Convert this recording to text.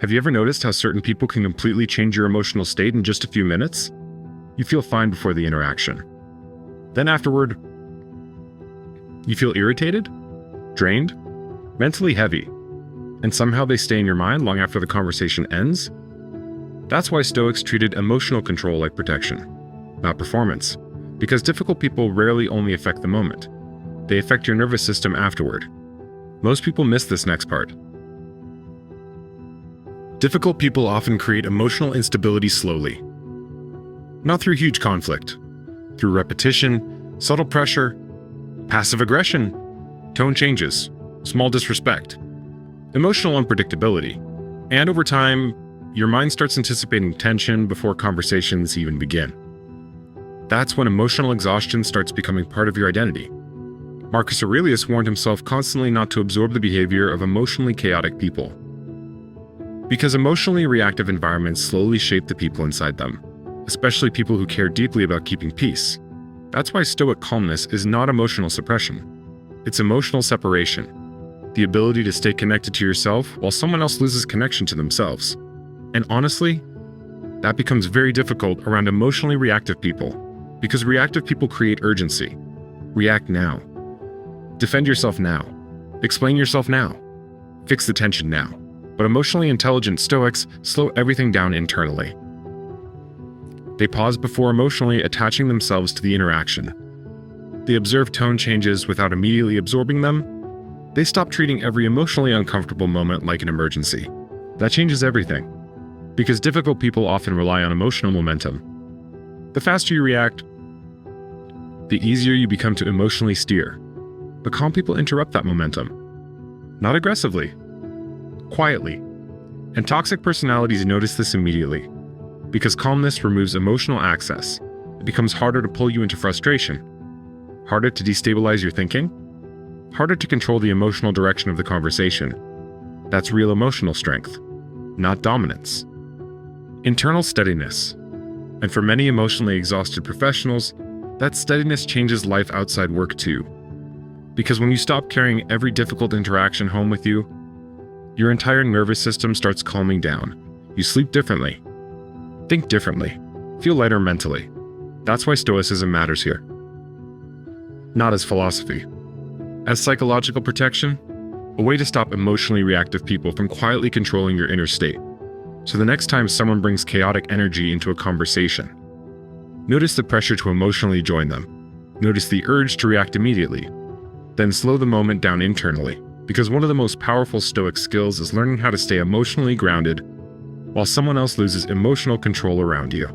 Have you ever noticed how certain people can completely change your emotional state in just a few minutes? You feel fine before the interaction. Then afterward, you feel irritated, drained, mentally heavy, and somehow they stay in your mind long after the conversation ends? That's why Stoics treated emotional control like protection, not performance, because difficult people rarely only affect the moment. They affect your nervous system afterward. Most people miss this next part. Difficult people often create emotional instability slowly. Not through huge conflict, through repetition, subtle pressure, passive aggression, tone changes, small disrespect, emotional unpredictability, and over time, your mind starts anticipating tension before conversations even begin. That's when emotional exhaustion starts becoming part of your identity. Marcus Aurelius warned himself constantly not to absorb the behavior of emotionally chaotic people, because emotionally reactive environments slowly shape the people inside them, especially people who care deeply about keeping peace. That's why Stoic calmness is not emotional suppression. It's emotional separation, the ability to stay connected to yourself while someone else loses connection to themselves. And honestly, that becomes very difficult around emotionally reactive people, because reactive people create urgency. React now. Defend yourself now. Explain yourself now. Fix the tension now. But emotionally intelligent Stoics slow everything down internally. They pause before emotionally attaching themselves to the interaction. They observe tone changes without immediately absorbing them. They stop treating every emotionally uncomfortable moment like an emergency. That changes everything, because difficult people often rely on emotional momentum. The faster you react, the easier you become to emotionally steer. But calm people interrupt that momentum. Not aggressively, quietly. And toxic personalities notice this immediately. Because calmness removes emotional access, it becomes harder to pull you into frustration, harder to destabilize your thinking, harder to control the emotional direction of the conversation. That's real emotional strength, not dominance. Internal steadiness. And for many emotionally exhausted professionals, that steadiness changes life outside work too. Because when you stop carrying every difficult interaction home with you, your entire nervous system starts calming down. You sleep differently, think differently, feel lighter mentally. That's why Stoicism matters here. Not as philosophy, as psychological protection, a way to stop emotionally reactive people from quietly controlling your inner state. So the next time someone brings chaotic energy into a conversation, notice the pressure to emotionally join them. Notice the urge to react immediately. Then slow the moment down internally, because one of the most powerful Stoic skills is learning how to stay emotionally grounded while someone else loses emotional control around you.